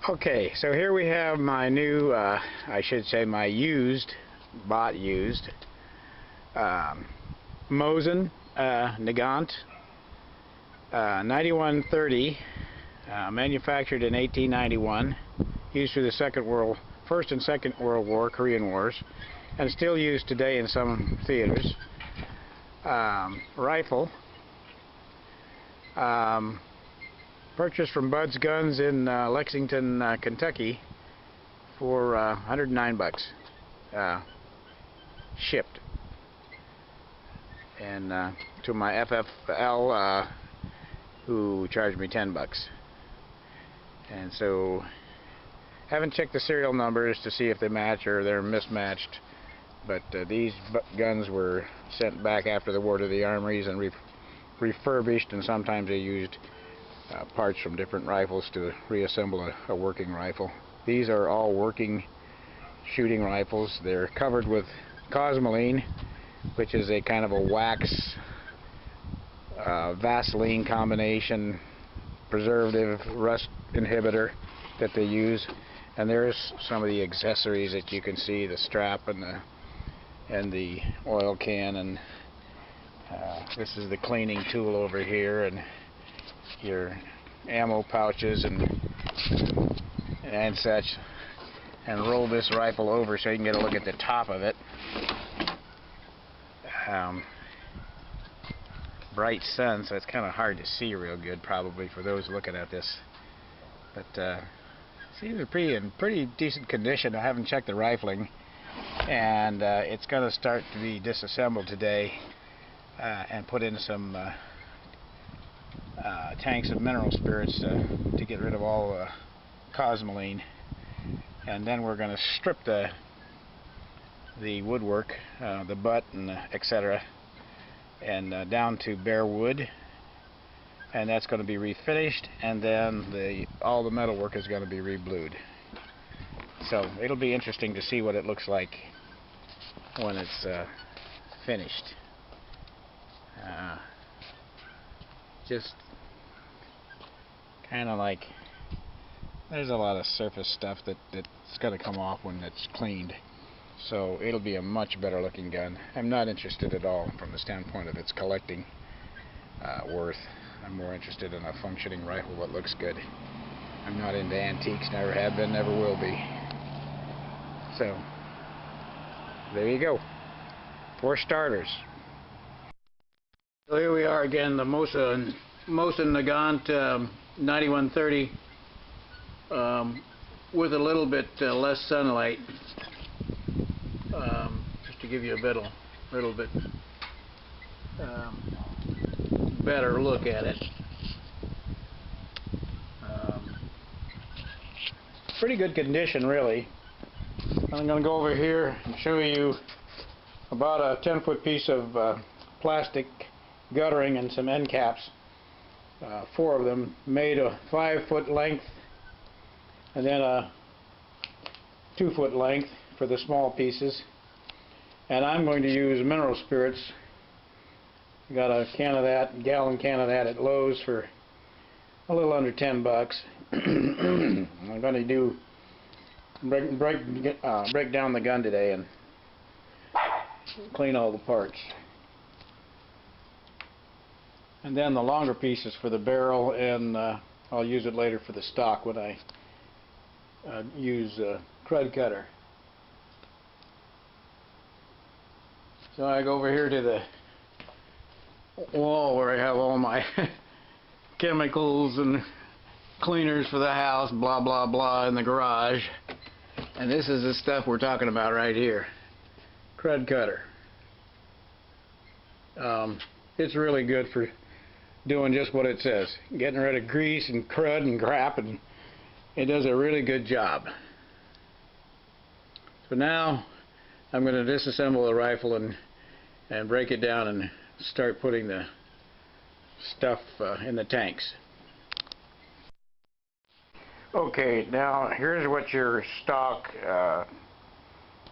Okay, so here we have my new, I should say my bought used, Mosin Nagant 9130, manufactured in 1891, used through the First and Second World War, Korean Wars, and still used today in some theaters. Rifle. Purchased from Bud's Guns in Lexington, Kentucky for $109, shipped, and to my FFL who charged me $10. And so haven't checked the serial numbers to see if they match or they're mismatched, but these guns were sent back after the war to the armories and refurbished, and sometimes they used parts from different rifles to reassemble a working rifle. These are all working shooting rifles. They're covered with cosmoline, which is a kind of a wax Vaseline combination preservative rust inhibitor that they use. And there's some of the accessories that you can see, the strap and the oil can, and this is the cleaning tool over here, and your ammo pouches and such, and roll this rifle over so you can get a look at the top of it. Bright sun, so it's kind of hard to see real good probably for those looking at this, but seems to be in pretty decent condition. I haven't checked the rifling, and it's going to start to be disassembled today and put in some tanks of mineral spirits to get rid of all cosmoline, and then we're going to strip the woodwork, the butt and etc., and down to bare wood, and that's going to be refinished, and then all the metal work is going to be reblued. So it'll be interesting to see what it looks like when it's finished. Just kind of like, there's a lot of surface stuff that's going to come off when it's cleaned, so it'll be a much better looking gun. I'm not interested at all from the standpoint of its collecting worth. I'm more interested in a functioning rifle that looks good. I'm not into antiques, never have been, never will be. So there you go, for starters. So here we are again, the Mosin Nagant 9130, with a little bit less sunlight, just to give you a little bit better look at it. Pretty good condition, really. I'm going to go over here and show you about a 10-foot piece of plastic guttering and some end caps, 4 of them, made a 5-foot length and then a 2-foot length for the small pieces. And I'm going to use mineral spirits. I got a can of that, gallon can of that at Lowe's for a little under $10. I'm going to break down the gun today and clean all the parts. And then the longer pieces for the barrel, and I'll use it later for the stock when I use crud cutter. So I go over here to the wall where I have all my chemicals and cleaners for the house, blah blah blah, in the garage. And this is the stuff we're talking about right here. Crud cutter. It's really good for doing just what it says, getting rid of grease and crud and crap, and it does a really good job. So now I'm going to disassemble the rifle and break it down and start putting the stuff in the tanks. Okay, now here's what your stock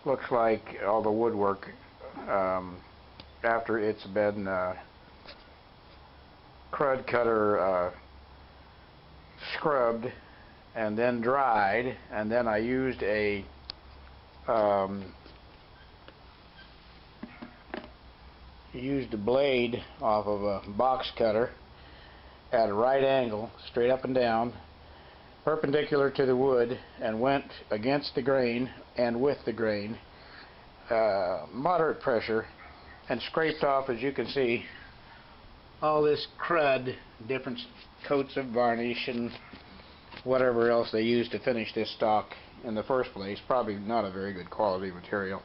looks like, all the woodwork after it's been crud cutter scrubbed and then dried, and then I used a blade off of a box cutter at a right angle, straight up and down, perpendicular to the wood, and went against the grain and with the grain, moderate pressure, and scraped off, as you can see, all this crud, different coats of varnish and whatever else they used to finish this stock in the first place. Probably not a very good quality material.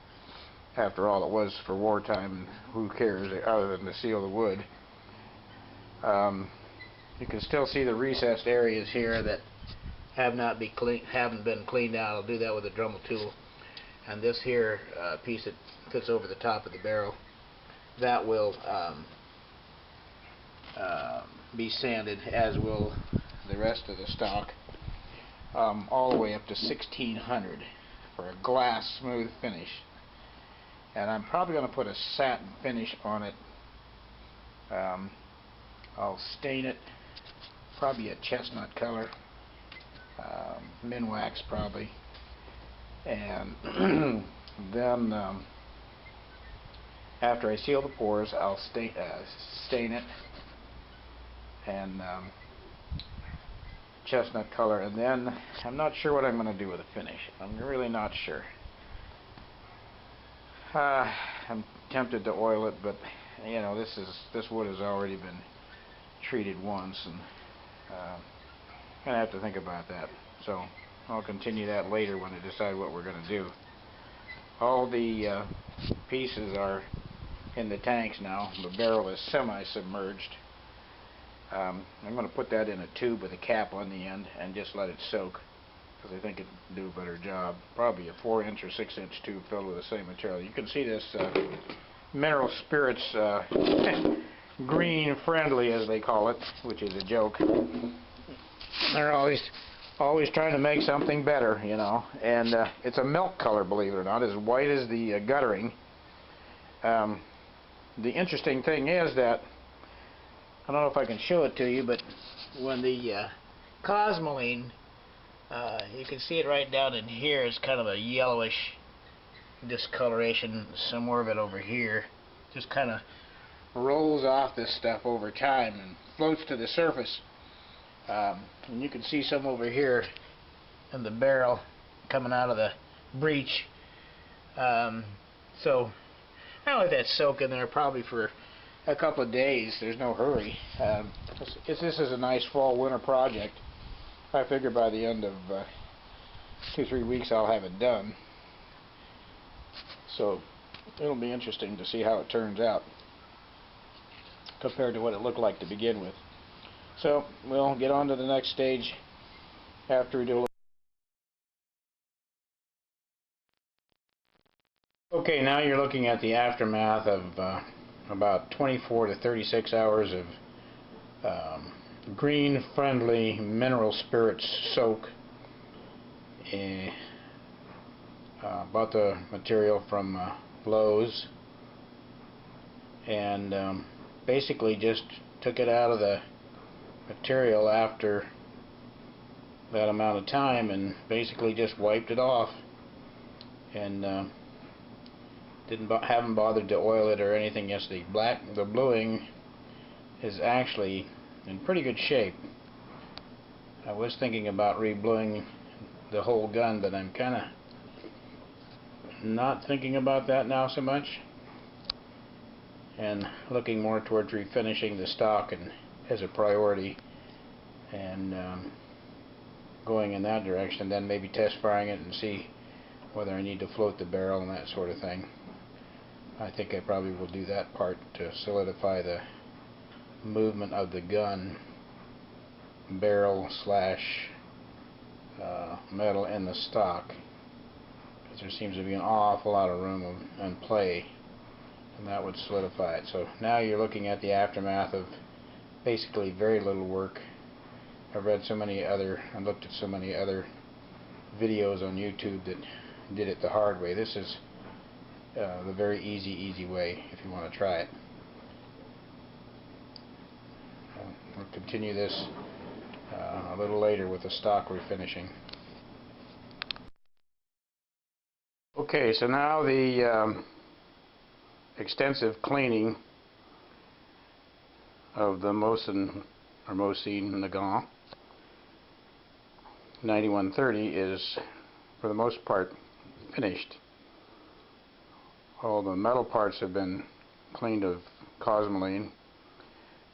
After all, it was for wartime, and who cares other than to seal the wood. You can still see the recessed areas here that haven't been cleaned out. I'll do that with a Dremel tool. And this here piece that fits over the top of the barrel, that will be sanded, as will the rest of the stock, all the way up to 1600 for a glass smooth finish. And I'm probably going to put a satin finish on it. I'll stain it, probably a chestnut color, Minwax probably, and then after I seal the pores, I'll stain it, and chestnut color, and then I'm not sure what I'm going to do with the finish. I'm really not sure. I'm tempted to oil it, but you know, this wood has already been treated once, and I'm gonna have to think about that. So I'll continue that later when I decide what we're gonna do. All the pieces are in the tanks now. The barrel is semi-submerged. I'm going to put that in a tube with a cap on the end and just let it soak, because I think it will do a better job. Probably a 4-inch or 6-inch tube filled with the same material. You can see this mineral spirits green friendly, as they call it, which is a joke. They're always trying to make something better, you know. And it's a milk color, believe it or not, as white as the guttering. The interesting thing is that, I don't know if I can show it to you, but when the cosmoline, you can see it right down in here, it's kind of a yellowish discoloration. Some more of it over here. Just kind of rolls off this stuff over time and floats to the surface. And you can see some over here in the barrel coming out of the breech. So I'll let that soak in there probably for a couple of days. There's no hurry. This is a nice fall-winter project. I figure by the end of 2-3 weeks I'll have it done. So it'll be interesting to see how it turns out compared to what it looked like to begin with. So we'll get on to the next stage after we do a little. Okay, now you're looking at the aftermath of about 24 to 36 hours of green friendly mineral spirits soak. Bought the material from Lowe's, and basically just took it out of the material after that amount of time and basically just wiped it off, and haven't bothered to oil it or anything. Yes, the bluing is actually in pretty good shape. I was thinking about rebluing the whole gun, but I'm kind of not thinking about that now so much, and looking more towards refinishing the stock and as a priority, and going in that direction. Then maybe test firing it and see whether I need to float the barrel and that sort of thing. I think I probably will do that part to solidify the movement of the gun barrel slash metal in the stock, because there seems to be an awful lot of room and play, and that would solidify it. So now you're looking at the aftermath of basically very little work. I've read so many other and looked at so many other videos on YouTube that did it the hard way. This is the very easy way if you want to try it. We'll continue this a little later with the stock refinishing. Okay, so now the extensive cleaning of the Mosin Nagant 9130 is for the most part finished. All the metal parts have been cleaned of cosmoline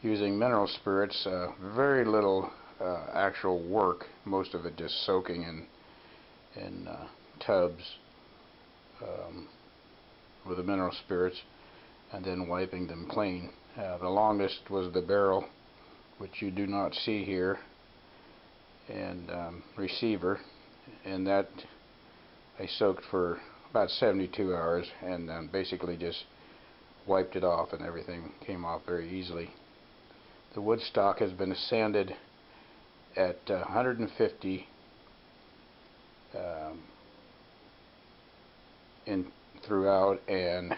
using mineral spirits. Very little actual work, most of it just soaking in tubs with the mineral spirits and then wiping them clean. The longest was the barrel, which you do not see here, and receiver, and that I soaked for about 72 hours and then basically just wiped it off, and everything came off very easily. The wood stock has been sanded at 150 in throughout, and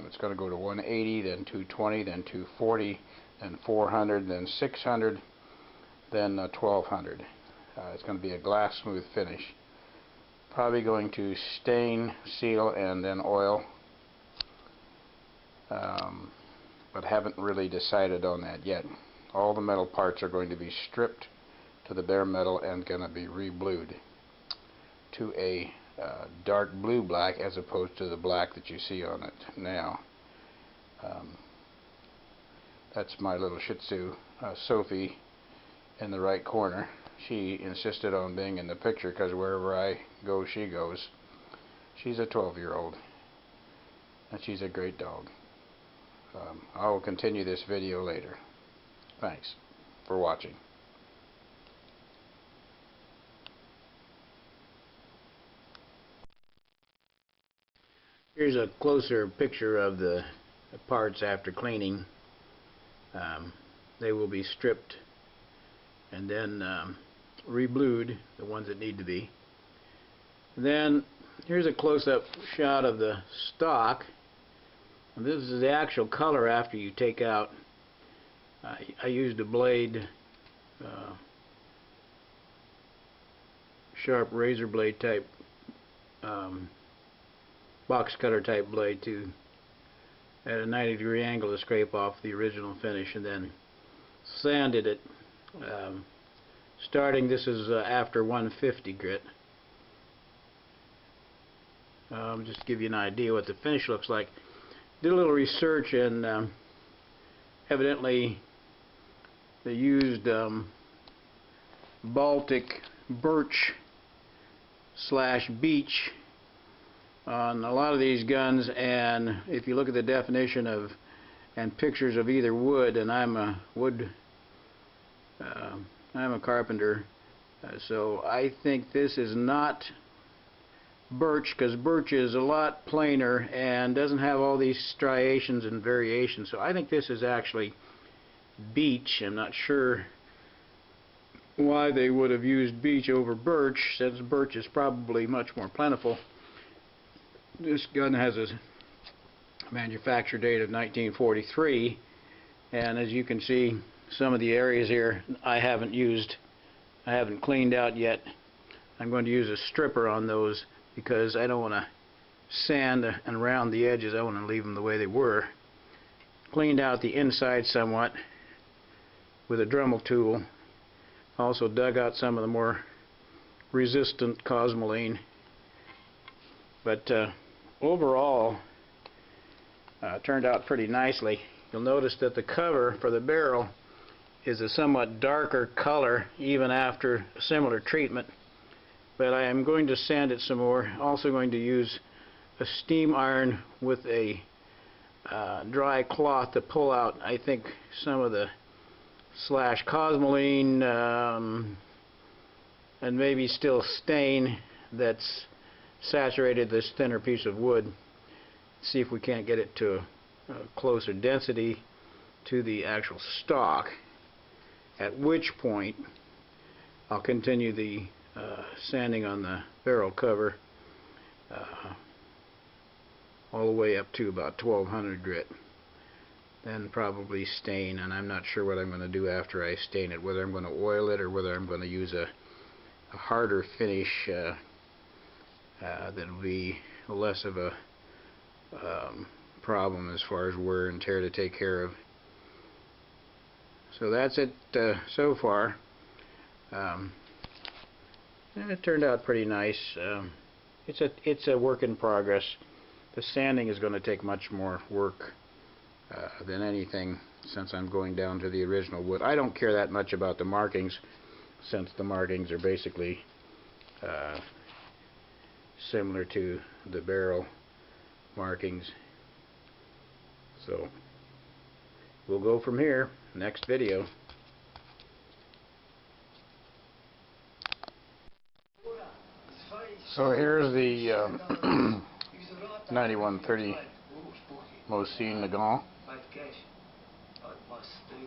it's going to go to 180, then 220, then 240, then 400, then 600, then 1200. It's going to be a glass smooth finish. Probably going to stain, seal, and then oil, but haven't really decided on that yet. All the metal parts are going to be stripped to the bare metal and going to be re-blued to a dark blue black as opposed to the black that you see on it now. That's my little Shih Tzu, Sophie, in the right corner. She insisted on being in the picture because wherever I go, she goes. She's a 12-year-old, and she's a great dog. I will continue this video later. Thanks for watching. Here's a closer picture of the parts after cleaning. They will be stripped and then re-blued, the ones that need to be. Then here's a close-up shot of the stock. And this is the actual color after you take out. I used a blade, sharp razor blade type, box cutter type blade to at a 90-degree angle to scrape off the original finish, and then sanded it. Starting, this is after 150 grit. Just to give you an idea what the finish looks like. Did a little research, and evidently they used Baltic birch / beech on a lot of these guns, and if you look at the definition of and pictures of either wood, and I'm a carpenter, so I think this is not birch, because birch is a lot plainer and doesn't have all these striations and variations. So I think this is actually beech. I'm not sure why they would have used beech over birch, since birch is probably much more plentiful. This gun has a manufacture date of 1943, and as you can see, some of the areas here I haven't cleaned out yet. I'm going to use a stripper on those because I don't want to sand and round the edges. I want to leave them the way they were. Cleaned out the inside somewhat with a Dremel tool. Also dug out some of the more resistant cosmoline. But overall, turned out pretty nicely. You'll notice that the cover for the barrel is a somewhat darker color even after similar treatment. But I am going to sand it some more. Also going to use a steam iron with a dry cloth to pull out, I think, some of the cosmoline and maybe still stain that's saturated this thinner piece of wood. See if we can't get it to a closer density to the actual stock, at which point I'll continue the sanding on the barrel cover all the way up to about 1200 grit. then probably stain, and I'm not sure what I'm going to do after I stain it, whether I'm going to oil it or whether I'm going to use a harder finish that'll be less of a problem as far as wear and tear to take care of. So that's it so far. It turned out pretty nice. It's a work in progress. The sanding is going to take much more work than anything, since I'm going down to the original wood. I don't care that much about the markings, since the markings are basically similar to the barrel markings. So we'll go from here. Next video. So here's the 9130 Mosin Nagant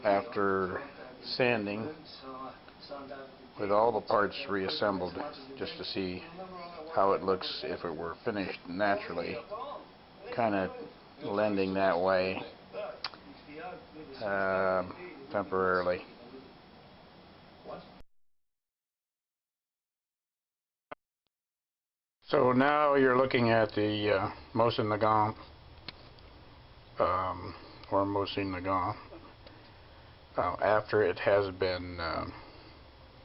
after sanding, with all the parts reassembled, just to see how it looks if it were finished naturally, kind of lending that way temporarily. So now you're looking at the Mosin Nagant, or Mosin Nagant, after it has been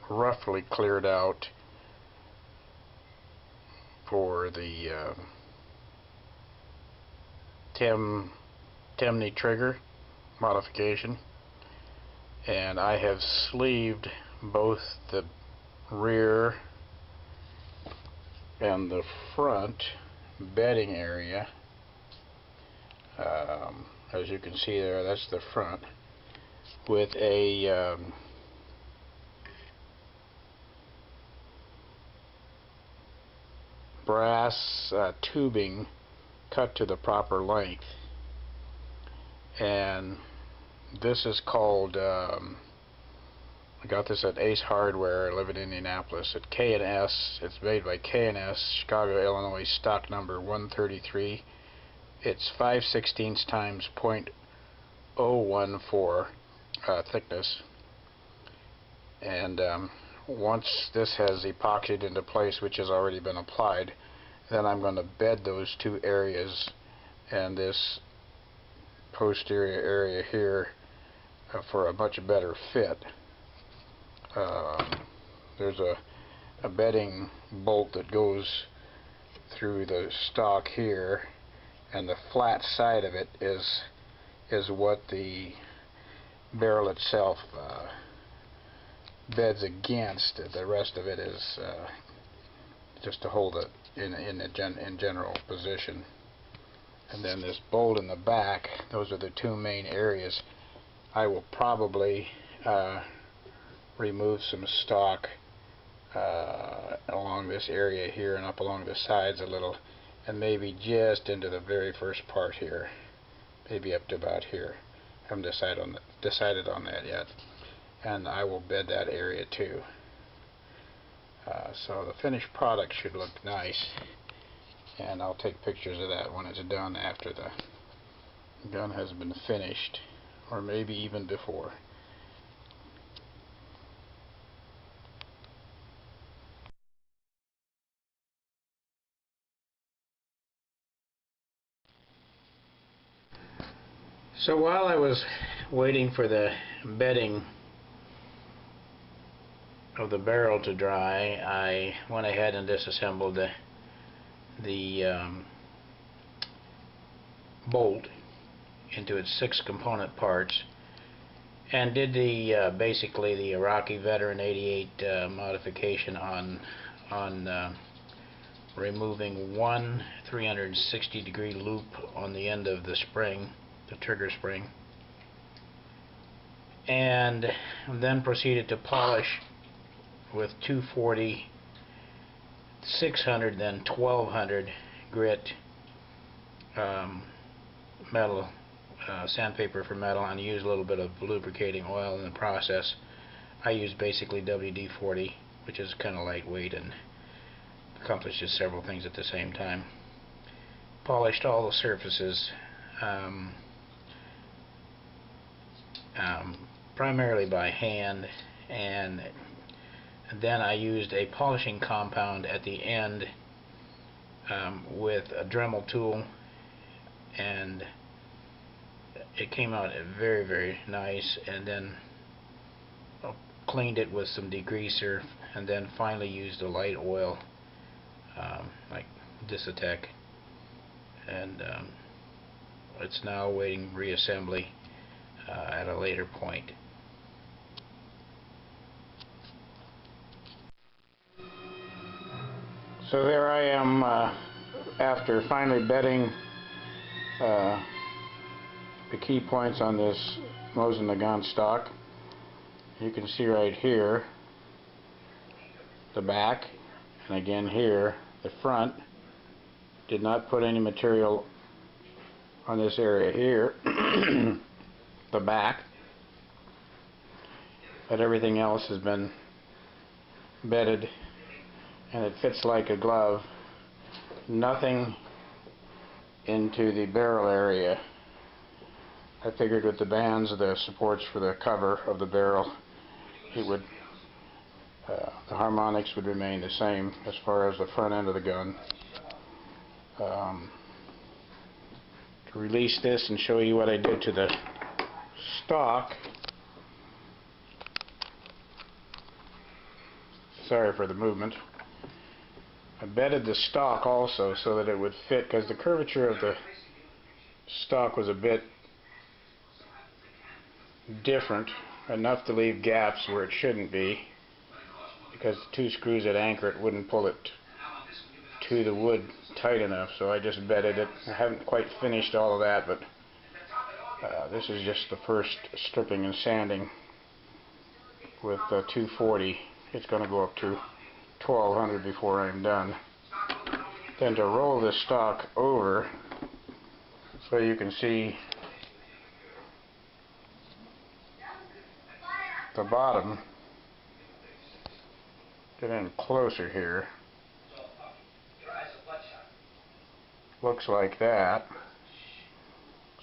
roughly cleared out for the Temney trigger modification, and I have sleeved both the rear and the front bedding area. As you can see there, that's the front, with a brass tubing cut to the proper length. And this is called, I got this at Ace Hardware. I live in Indianapolis, at K&S. It's made by K&S, Chicago, Illinois, stock number 133. It's 5/16 times .014 thickness. And once this has epoxied into place, which has already been applied, then I'm going to bed those two areas and this posterior area here for a much better fit. There's a bedding bolt that goes through the stock here, and the flat side of it is what the barrel itself beds against. The rest of it is just to hold it in general position. And then this bolt in the back, those are the two main areas. I will probably remove some stock along this area here and up along the sides a little, and maybe just into the very first part here, maybe up to about here. Haven't decided on that yet. And I will bed that area too. So the finished product should look nice, and I'll take pictures of that when it's done, after the gun has been finished, or maybe even before. So while I was waiting for the bedding of the barrel to dry, I went ahead and disassembled the bolt into its 6 component parts, and did the basically the Iraqi Veteran 88 modification on removing one 360-degree loop on the end of the spring, the trigger spring, and then proceeded to polish with 240, 600, then 1200 grit metal, sandpaper for metal, and use a little bit of lubricating oil in the process. I use basically WD-40, which is kind of lightweight and accomplishes several things at the same time. Polished all the surfaces, primarily by hand, and then I used a polishing compound at the end with a Dremel tool, and it came out very, very nice. And then cleaned it with some degreaser, and then finally used a light oil like Disatec, and it's now awaiting reassembly at a later point. So there I am after finally bedding the key points on this Mosin Nagant stock. You can see right here the back, and again here the front. Did not put any material on this area here, the back, but everything else has been bedded, and it fits like a glove. Nothing into the barrel area. I figured with the bands, the supports for the cover of the barrel, it would the harmonics would remain the same as far as the front end of the gun. To release this and show you what I did to the stock, sorry for the movement, I bedded the stock also so that it would fit, because the curvature of the stock was a bit different, enough to leave gaps where it shouldn't be, because the two screws that anchor it wouldn't pull it to the wood tight enough. So I just bedded it. I haven't quite finished all of that, but this is just the first stripping and sanding with 240. It's going to go up to 1200 before I'm done. Then to roll this stock over so you can see the bottom, get in closer here, looks like that.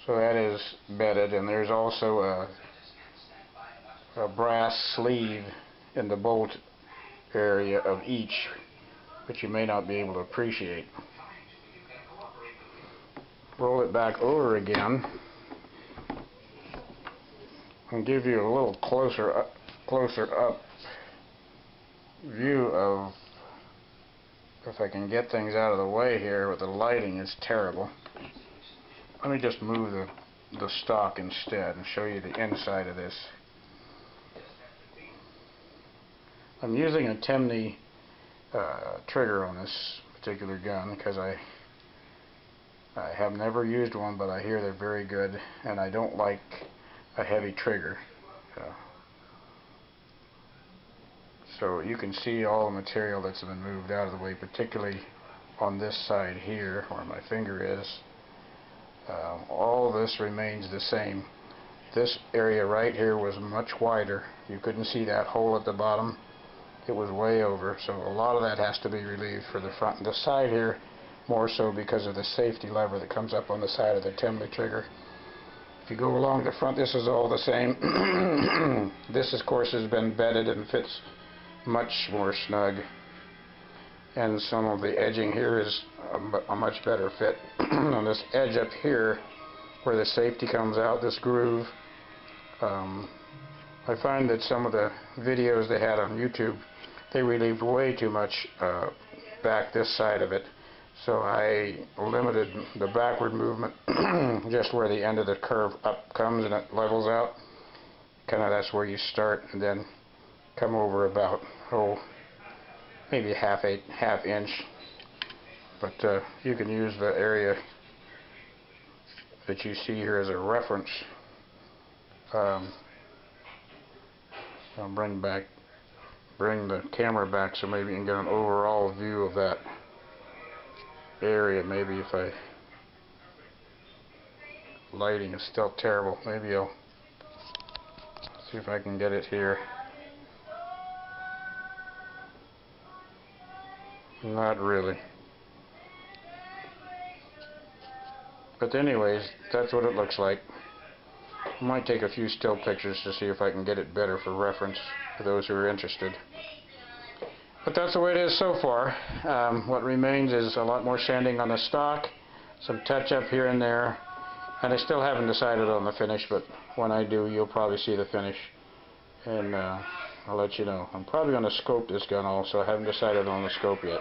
So that is bedded, and there's also a brass sleeve in the bolt area of each, which you may not be able to appreciate. Roll it back over again and give you a little closer up view of, if I can get things out of the way here. With the lighting, it's terrible. Let me just move the stock instead and show you the inside of this. I'm using a Temney trigger on this particular gun because I have never used one, but I hear they're very good, and I don't like a heavy trigger. So you can see all the material that's been moved out of the way, particularly on this side here where my finger is. All this remains the same. This area right here was much wider. You couldn't see that hole at the bottom. It was way over, so a lot of that has to be relieved for the front. And the side here, more so because of the safety lever that comes up on the side of the Temney trigger. If you go along the front, this is all the same. This, of course, has been bedded and fits much more snug. And some of the edging here is a much better fit. On this edge up here, where the safety comes out, this groove, I find that some of the videos they had on YouTube, they relieved way too much back this side of it. So I limited the backward movement just where the end of the curve up comes and it levels out. Kind of that's where you start, and then come over about, maybe half inch. But you can use the area that you see here as a reference. I'll bring the camera back so maybe you can get an overall view of that area. Maybe if lighting is still terrible, maybe I'll see if I can get it here. Not really. But anyways, that's what it looks like. I might take a few still pictures to see if I can get it better for reference for those who are interested. But that's the way it is so far. What remains is a lot more sanding on the stock, some touch-up here and there, and I still haven't decided on the finish, but when I do, you'll probably see the finish, and I'll let you know. I'm probably going to scope this gun also. I haven't decided on the scope yet.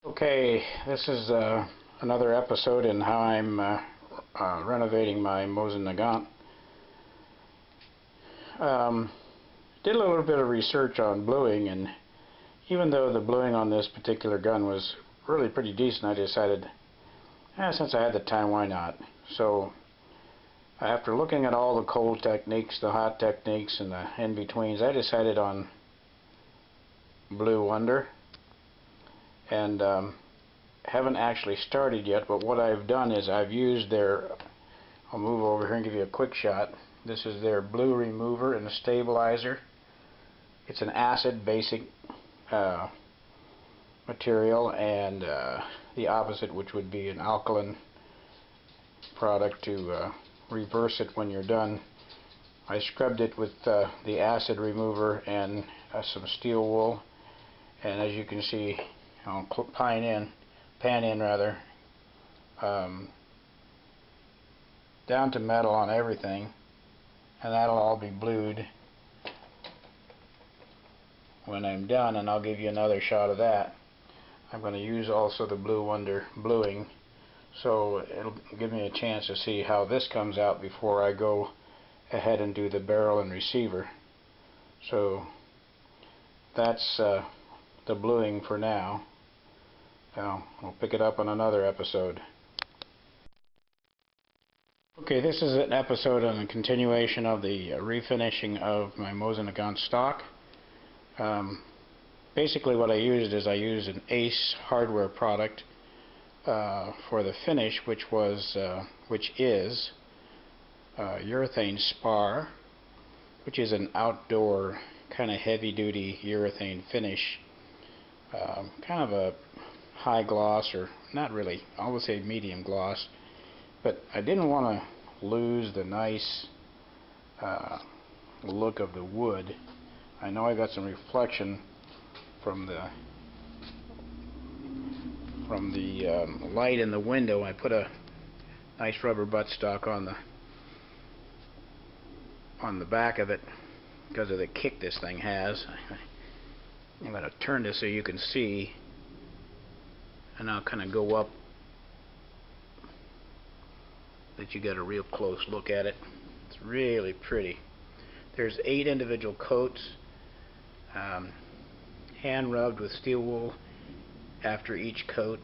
Okay, this is another episode in how I'm renovating my Mosin Nagant. Did a little bit of research on bluing, and even though the bluing on this particular gun was really pretty decent, I decided, since I had the time, why not? So after looking at all the cold techniques, the hot techniques, and the in-betweens, I decided on blue under. And haven't actually started yet, but what I've done is I've used their, I'll move over here and give you a quick shot. This is their blue remover and a stabilizer. It's an acid basic material, and the opposite, which would be an alkaline product to reverse it when you're done. I scrubbed it with the acid remover and some steel wool, and as you can see, I'll pan in down to metal on everything, and that'll all be blued when I'm done, and I'll give you another shot of that. I'm going to use also the blue under bluing, so it'll give me a chance to see how this comes out before I go ahead and do the barrel and receiver. So that's the bluing for now. We'll pick it up on another episode. Okay, this is an episode on the continuation of the refinishing of my Mosin Nagant stock. Basically what I used is an Ace hardware product for the finish, which is urethane spar, which is an outdoor kind of heavy-duty urethane finish, kind of a high gloss, or not really, I would say medium gloss, but I didn't want to lose the nice look of the wood. I know I got some reflection from the light in the window. I put a nice rubber buttstock on the back of it because of the kick this thing has. I'm going to turn this so you can see, and I'll kind of go up that you get a real close look at it. It's really pretty. There's 8 individual coats, hand rubbed with steel wool after each coat.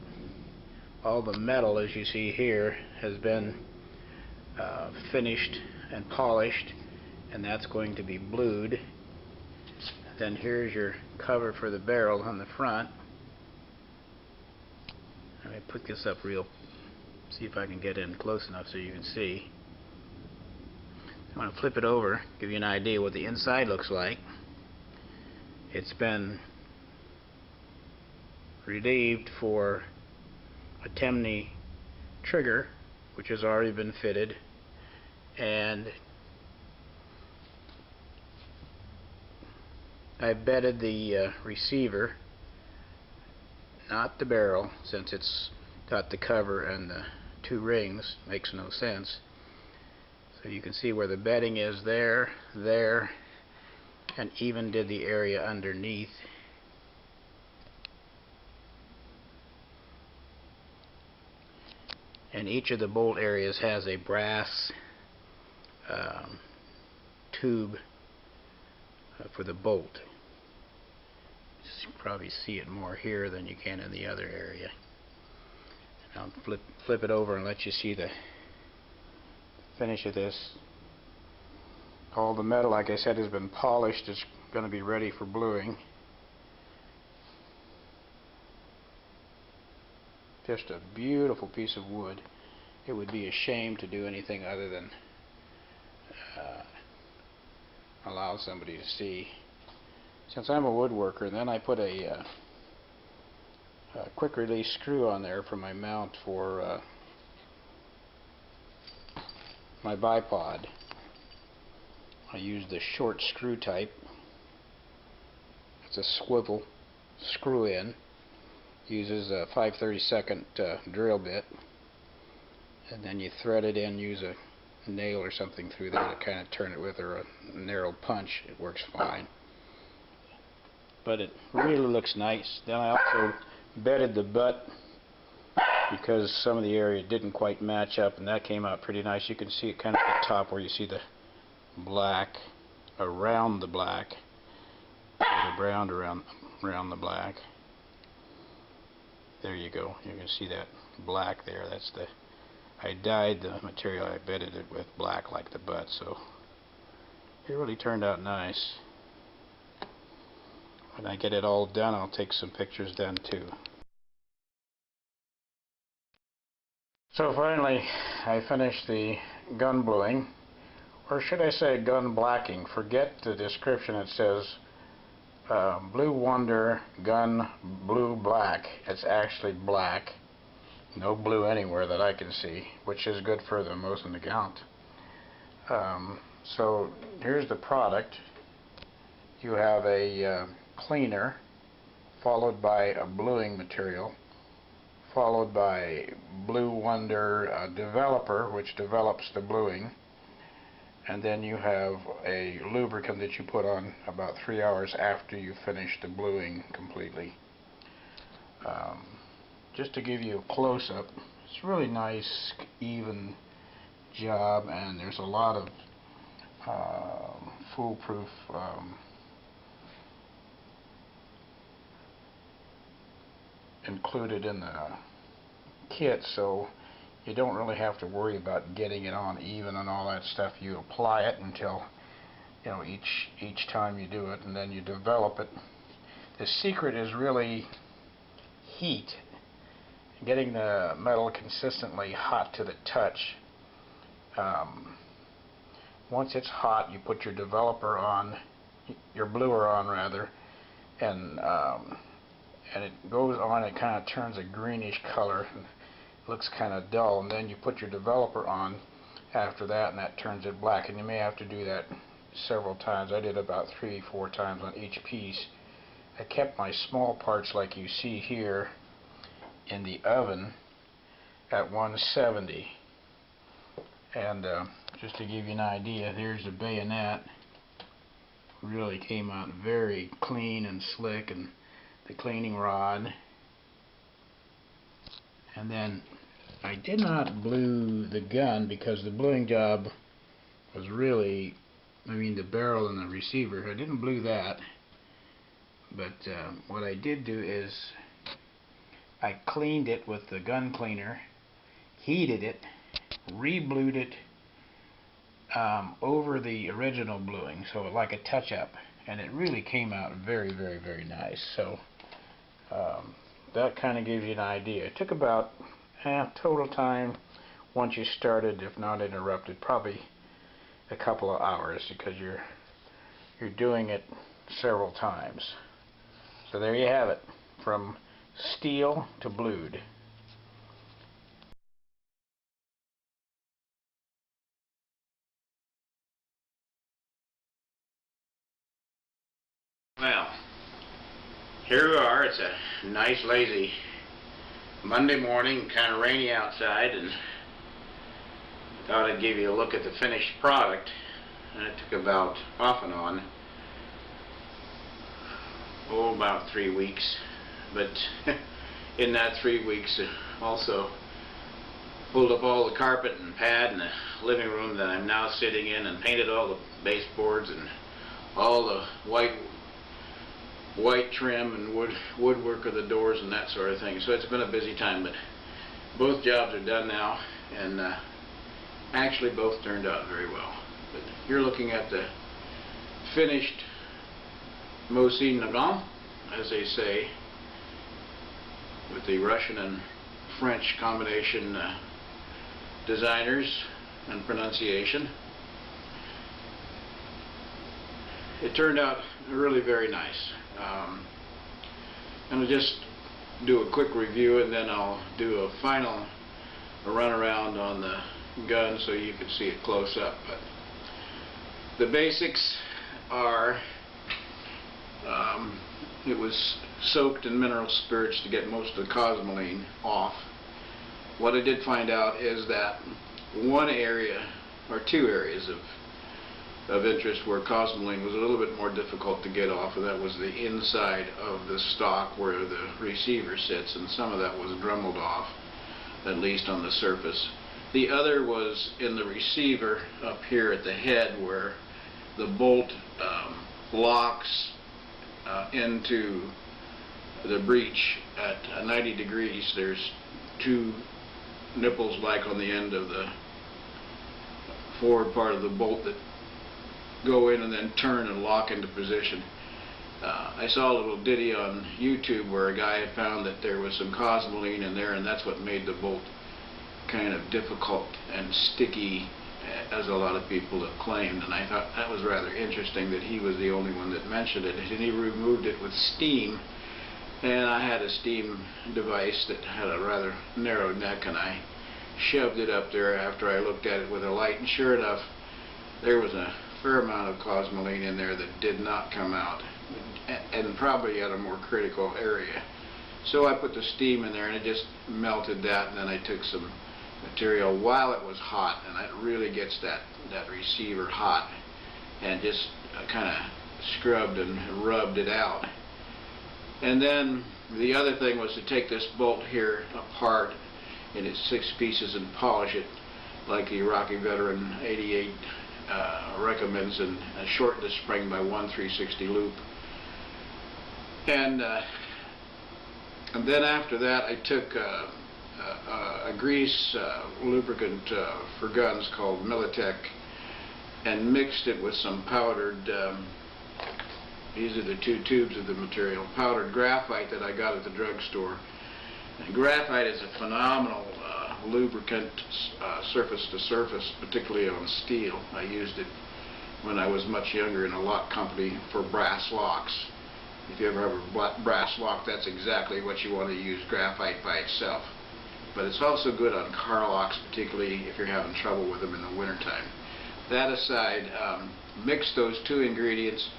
All the metal, as you see here, has been finished and polished, and that's going to be blued. Then here's your cover for the barrel on the front. Let me put this up see if I can get in close enough so you can see. I'm going to flip it over, give you an idea what the inside looks like. It's been relieved for a Temney trigger, which has already been fitted, and I've bedded the receiver, not the barrel, since it's got the cover and the two rings. Makes no sense. So you can see where the bedding is there, there, and even did the area underneath. And each of the bolt areas has a brass tube for the bolt. You can probably see it more here than you can in the other area. And I'll flip it over and let you see the finish of this. All the metal, like I said, has been polished. It's going to be ready for bluing. Just a beautiful piece of wood. It would be a shame to do anything other than allow somebody to see. Since I'm a woodworker, and then I put a quick release screw on there for my mount for my bipod. I use the short screw type. It's a swivel screw in. Uses a 5/32 drill bit, and then you thread it in, use a nail or something through there to kind of turn it with, or a narrow punch. It works fine, but it really looks nice. Then I also bedded the butt because some of the area didn't quite match up, and that came out pretty nice. You can see it kind of at the top where you see the black around the black, or the brown around the black. There you go. You can see that black there. That's the, I dyed the material. I bedded it with black like the butt, so it really turned out nice. When I get it all done, I'll take some pictures then too. So finally, I finished the gun bluing, or should I say gun blacking. Forget the description. It says Blue Wonder Gun Blue Black. It's actually black. No blue anywhere that I can see, which is good for the Mosin Nagant. So here's the product. You have a cleaner, followed by a bluing material, followed by Blue Wonder developer, which develops the bluing. And then you have a lubricant that you put on about 3 hours after you finish the bluing completely. Just to give you a close-up, it's a really nice, even job, and there's a lot of foolproof included in the kit, so you don't really have to worry about getting it on even and all that stuff. You apply it until, you know, each time you do it, and then you develop it. The secret is really heat, getting the metal consistently hot to the touch. Once it's hot, you put your developer on, your bluer on rather, and it goes on. It kind of turns a greenish color. Looks kind of dull, and then you put your developer on after that, and that turns it black. And you may have to do that several times. I did about 3-4 times on each piece. I kept my small parts, like you see here, in the oven at 170. And just to give you an idea, here's the bayonet. Really came out very clean and slick, and the cleaning rod. And then I did not blue the gun because the bluing job was really, I mean the barrel and the receiver, I didn't blue that. But what I did do is I cleaned it with the gun cleaner, heated it, re-blued it over the original bluing, so like a touch-up, and it really came out very, very, very nice. So that kind of gives you an idea. It took about total time, once you started, if not interrupted, probably a couple of hours, because you're doing it several times. So there you have it, from steel to blued. Well, here we are. It's a nice lazy Monday morning, kind of rainy outside, and thought I'd give you a look at the finished product. And it took about off and on about 3 weeks, but in that 3 weeks also pulled up all the carpet and pad in the living room that I'm now sitting in, and painted all the baseboards and all the white trim and woodwork of the doors and that sort of thing. So it's been a busy time, but both jobs are done now, and actually both turned out very well. But you're looking at the finished Mosin Nagant, as they say, with the Russian and French combination designers and pronunciation. It turned out really very nice. And I'll just do a quick review, and then I'll do a final run around on the gun so you can see it close up. But the basics are, it was soaked in mineral spirits to get most of the cosmoline off. What I did find out is that one area, or two areas of interest where cosmoline was a little bit more difficult to get off, and that was the inside of the stock where the receiver sits, and some of that was dremelled off, at least on the surface. The other was in the receiver up here at the head, where the bolt locks into the breech at 90 degrees. There's two nipples like on the end of the forward part of the bolt that go in and then turn and lock into position. I saw a little ditty on YouTube where a guy had found that there was some cosmoline in there, and that's what made the bolt kind of difficult and sticky, as a lot of people have claimed. And I thought that was rather interesting that he was the only one that mentioned it, and he removed it with steam. And I had a steam device that had a rather narrow neck, and I shoved it up there after I looked at it with a light, and sure enough, there was a fair amount of cosmoline in there that did not come out, and probably at a more critical area. So I put the steam in there, and it just melted that, and then I took some material while it was hot, and it really gets that receiver hot, and just kind of scrubbed and rubbed it out. And then the other thing was to take this bolt here apart in its 6 pieces and polish it like the Iraqi veteran 88 recommends, and shorten the spring by 1 3/60 loop. And then after that, I took a grease lubricant for guns called Militech, and mixed it with some powdered, these are the 2 tubes of the material, powdered graphite that I got at the drugstore. And graphite is a phenomenal lubricant, surface to surface, particularly on steel. I used it when I was much younger in a lock company for brass locks. If you ever have a brass lock, that's exactly what you want to use, graphite by itself. But it's also good on car locks, particularly if you're having trouble with them in the wintertime. That aside, mix those 2 ingredients,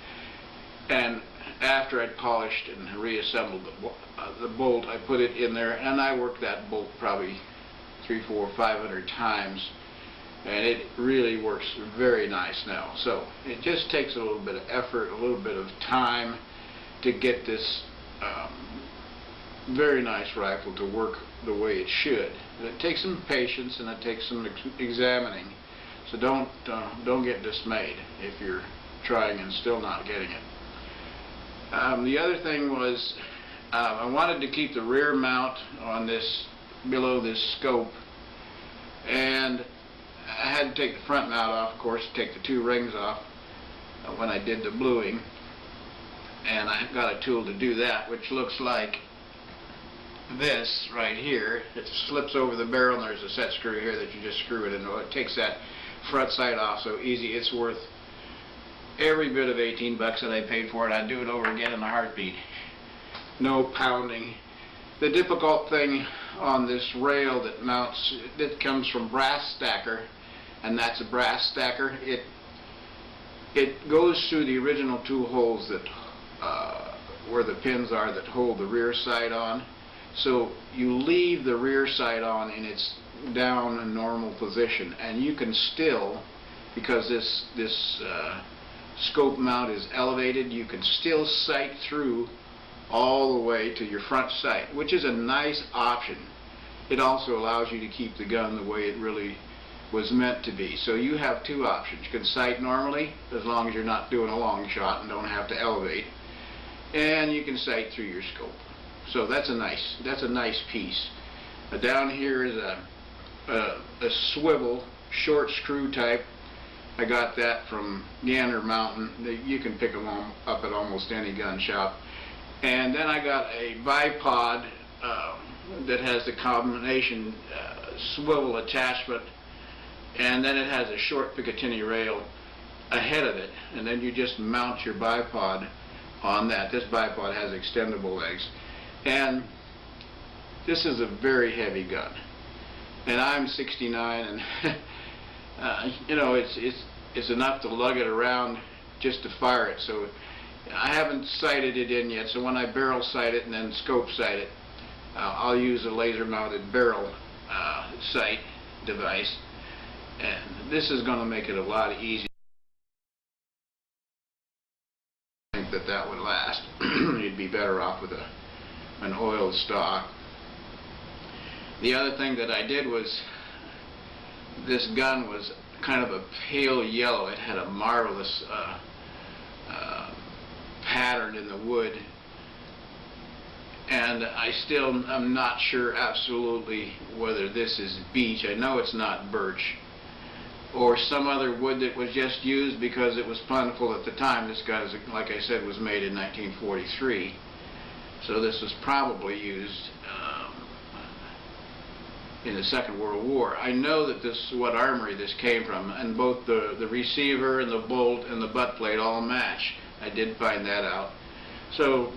and after I'd polished and reassembled the bolt, I put it in there, and I worked that bolt probably 300, 400, 500 times, and it really works very nice now. So it just takes a little bit of effort, a little bit of time to get this very nice rifle to work the way it should. And it takes some patience, and it takes some examining. So don't get dismayed if you're trying and still not getting it. The other thing was, I wanted to keep the rear mount on this, below this scope, and I had to take the front mount off, of course, take the 2 rings off when I did the bluing, and I got a tool to do that, which looks like this right here. It slips over the barrel, and there's a set screw here that you just screw it into. It takes that front sight off so easy. It's worth every bit of 18 bucks that I paid for it. I'd do it over again in a heartbeat. No pounding. The difficult thing on this rail that mounts, that comes from brass stacker, and that's a brass stacker, it goes through the original 2 holes that where the pins are that hold the rear sight on. So you leave the rear sight on in its down and normal position, and you can still, because this scope mount is elevated, you can still sight through all the way to your front sight, which is a nice option. It also allows you to keep the gun the way it really was meant to be. So you have two options. You can sight normally, as long as you're not doing a long shot and don't have to elevate, and you can sight through your scope. So that's a nice piece. Down here is a swivel short screw type. I got that from Gander Mountain. You can pick them up at almost any gun shop. And then I got a bipod that has the combination swivel attachment, and then it has a short Picatinny rail ahead of it, and then you just mount your bipod on that. This bipod has extendable legs, and this is a very heavy gun, and I'm 69, and you know, it's enough to lug it around just to fire it. So I haven't sighted it in yet, so when I barrel sight it and then scope sight it, I'll use a laser mounted barrel sight device, and this is going to make it a lot easier. I think that would last. You'd be better off with an oiled stock. The other thing that I did was, this gun was kind of a pale yellow. It had a marvelous pattern in the wood, and I still am not sure absolutely whether this is beech. I know it's not birch, or some other wood that was just used because it was plentiful at the time. This gun, like I said, was made in 1943, so this was probably used in the Second World War. I know that this is what armory this came from, and both the receiver and the bolt and the butt plate all match. I did find that out. So,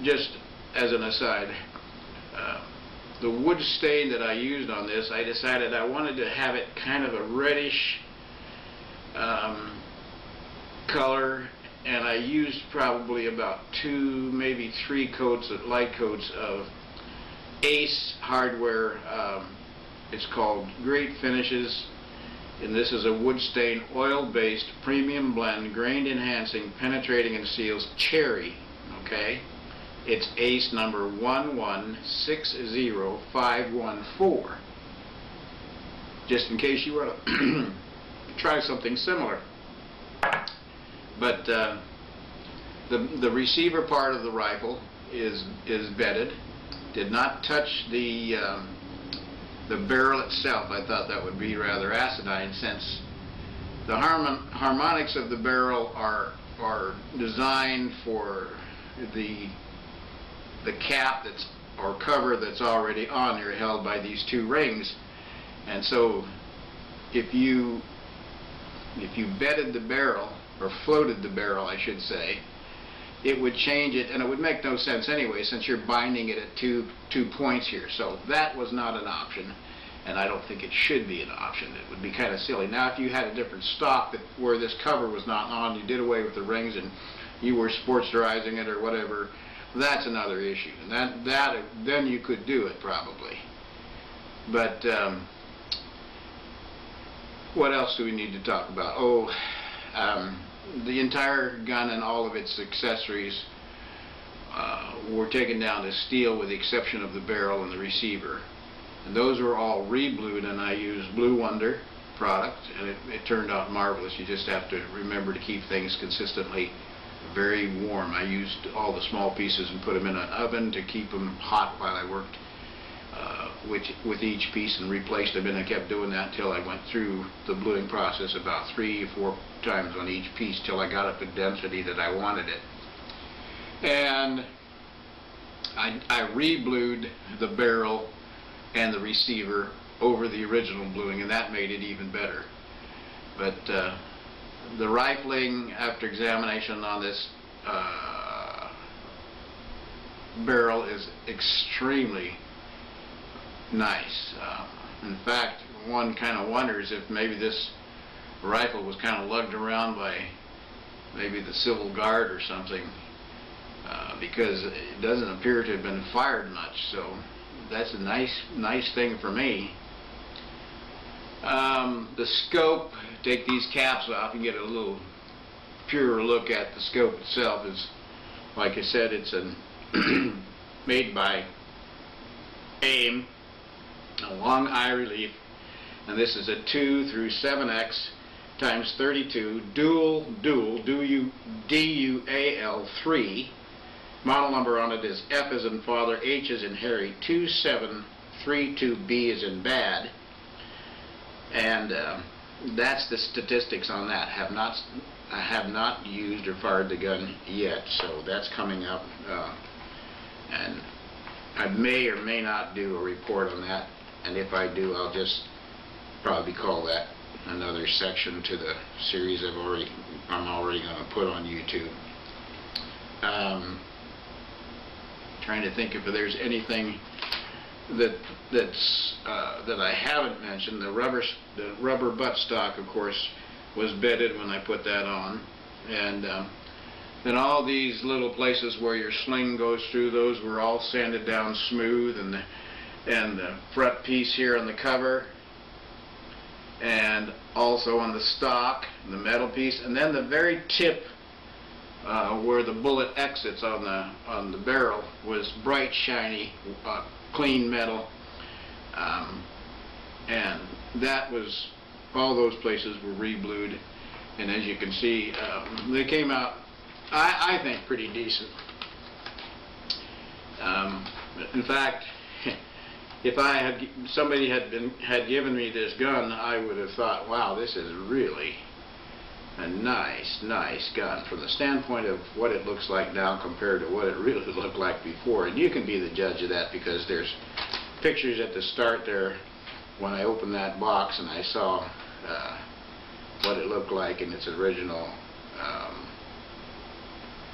just as an aside, the wood stain that I used on this, I decided I wanted to have it kind of a reddish color, and I used probably about 2, maybe 3 coats of light coats of Ace hardware. It's called Great Finishes, and this is a wood stain oil based premium blend, grain enhancing, penetrating, and seals cherry. Okay, it's Ace number 1160514, just in case you want to try something similar. But the receiver part of the rifle is bedded. Did not touch the barrel itself. I thought that would be rather acidine, since the harmonics of the barrel are designed for the cap or cover that's already on there, held by these 2 rings. And so if you bedded the barrel, or floated the barrel I should say, it would change it, and it would make no sense anyway, since you're binding it at two points here. So that was not an option, and I don't think it should be an option. It would be kind of silly. Now, if you had a different stock where this cover was not on, you did away with the rings and you were sportsterizing it or whatever, that's another issue. And then you could do it probably. But what else do we need to talk about? The entire gun and all of its accessories were taken down to steel, with the exception of the barrel and the receiver. And those were all re-blued, and I used Blue Wonder product, and it turned out marvelous. You just have to remember to keep things consistently very warm. I used all the small pieces and put them in an oven to keep them hot while I worked with each piece, and replaced them, and I kept doing that until I went through the bluing process about 3 or 4 times on each piece till I got up to density that I wanted it. And I re-blued the barrel and the receiver over the original bluing, and that made it even better. But the rifling, after examination on this barrel, is extremely nice. In fact, one kind of wonders if maybe this rifle was kind of lugged around by maybe the Civil Guard or something, because it doesn't appear to have been fired much, so that's a nice thing for me. The scope, take these caps off and get a little purer look at the scope itself. Is, like I said, it's made by AIM, a long eye relief, and this is a 2 through 7x times 32 dual DUAL 3. Model number on it is F as in father, H as in Harry, 2732B as in bad. And that's the statistics on that. I have not used or fired the gun yet, so that's coming up. And I may or may not do a report on that. And if I do, I'll just probably call that another section to the series I'm already going to put on YouTube. Trying to think if there's anything that I haven't mentioned. The rubber buttstock, of course, was bedded when I put that on, and then all these little places where your sling goes through, those were all sanded down smooth, and the front piece here on the cover, and also on the stock, the metal piece, and then the very tip where the bullet exits on the barrel was bright, shiny, clean metal, and that was, all those places were re-blued, and as you can see, they came out, I think, pretty decent. In fact, if somebody had given me this gun, I would have thought, wow, this is really a nice gun from the standpoint of what it looks like now compared to what it really looked like before. And you can be the judge of that, because there's pictures at the start there when I opened that box and I saw what it looked like in its original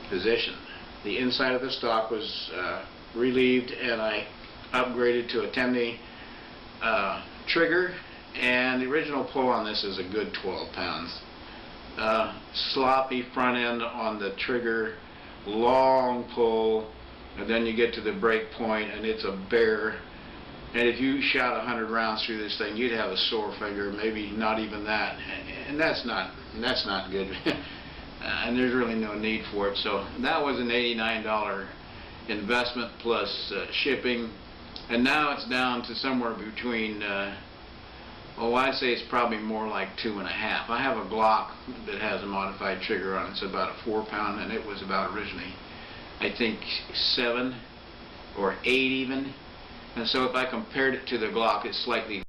position. The inside of the stock was relieved, and I upgraded to a 10-day trigger, and the original pull on this is a good 12 pounds. Sloppy front end on the trigger, long pull, and then you get to the break point and it's a bear. And if you shot 100 rounds through this thing, you'd have a sore finger, maybe not even that, and that's not good. And there's really no need for it. So that was an $89 investment plus shipping, and now it's down to somewhere between oh, I'd say it's probably more like 2.5. I have a Glock that has a modified trigger on it. It's about a 4-pound, and it was about originally, I think, 7 or 8 even. And so if I compared it to the Glock, it's slightly.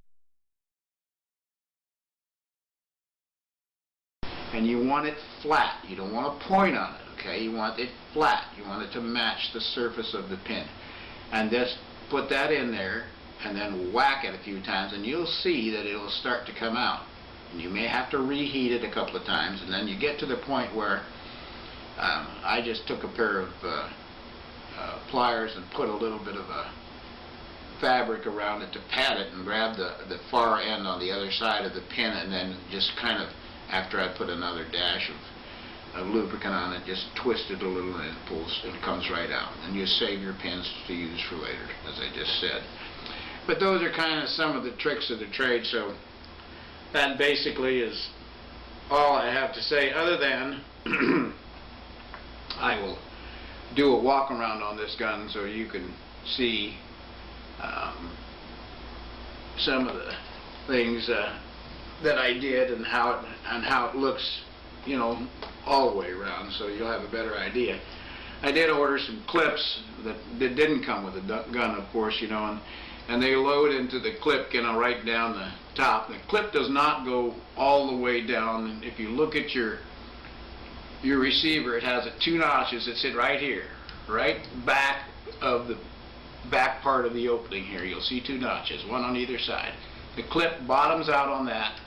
And you want it flat. You don't want a point on it, okay? You want it flat. You want it to match the surface of the pin. And just put that in there, and then whack it a few times, and you'll see that it'll start to come out. And you may have to reheat it a couple of times, and then you get to the point where I just took a pair of pliers and put a little bit of a fabric around it to pad it, and grab the far end on the other side of the pin, and then just kind of, after I put another dash of lubricant on it, just twist it a little, and it pulls and comes right out. And you save your pins to use for later, as I just said. But those are kind of some of the tricks of the trade, so that basically is all I have to say, other than I will do a walk around on this gun so you can see some of the things that I did and how it looks, you know, all the way around, so you'll have a better idea. I did order some clips that didn't come with the gun, of course, you know, and they load into the clip, you know, right down the top. The clip does not go all the way down. If you look at your receiver, it has 2 notches that sit right here, right back of the back part of the opening here. You'll see 2 notches, one on either side. The clip bottoms out on that.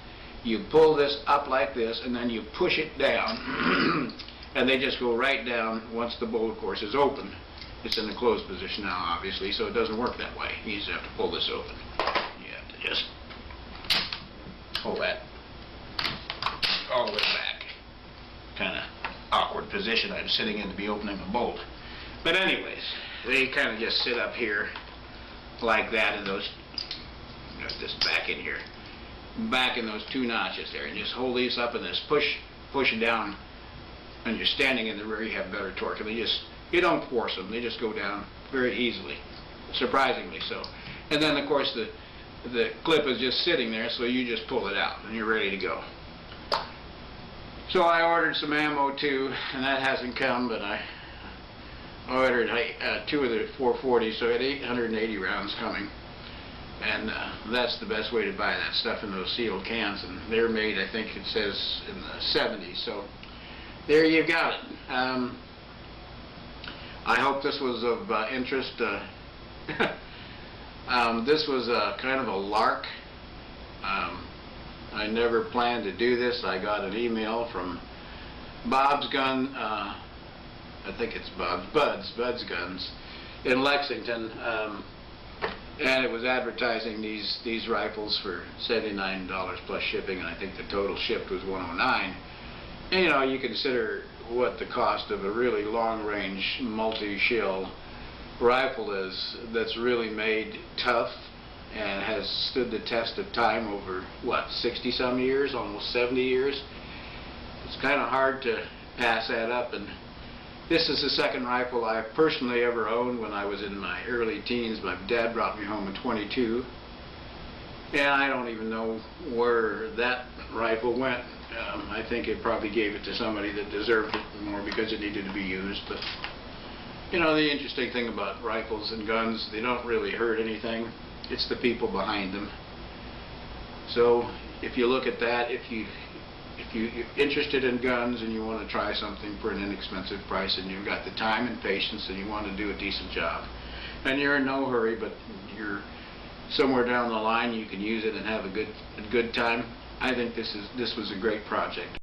You pull this up like this, and then you push it down, and they just go right down once the bolt, of course, is open. It's in the closed position now, obviously, so it doesn't work that way. You just have to pull this open. You have to just pull that all the way back. Kind of awkward position I'm sitting in to be opening the bolt. But anyways, they kind of just sit up here like that, and those, got this back in here, back in those 2 notches there, and just hold these up and just push it down. And you're standing in the rear, you have better torque, and you don't force them, they just go down very easily, surprisingly so. And then of course the clip is just sitting there, so you just pull it out and you're ready to go. So I ordered some ammo too, and that hasn't come, but I ordered 2 of the 440s, so I had 880 rounds coming. And that's the best way to buy that stuff, in those sealed cans, and they're made, I think it says, in the 70s. So there you got it. I hope this was of interest. This was kind of a lark. I never planned to do this. I got an email from Bob's Gun, I think it's Bud's Guns in Lexington, and it was advertising these rifles for $79 plus shipping, and I think the total shipped was $109. And, you know, you consider what the cost of a really long-range multi-shell rifle is, that's really made tough and has stood the test of time over, what, 60-some years, almost 70 years. It's kind of hard to pass that up, and this is the second rifle I personally ever owned. When I was in my early teens, my dad brought me home a .22, and I don't even know where that rifle went. I think it probably gave it to somebody that deserved it more because it needed to be used. But you know, the interesting thing about rifles and guns, they don't really hurt anything. It's the people behind them. So if you look at that, if you're interested in guns and you want to try something for an inexpensive price, and you've got the time and patience and you want to do a decent job, and you're in no hurry, but you're somewhere down the line, you can use it and have a good time, I think this was a great project.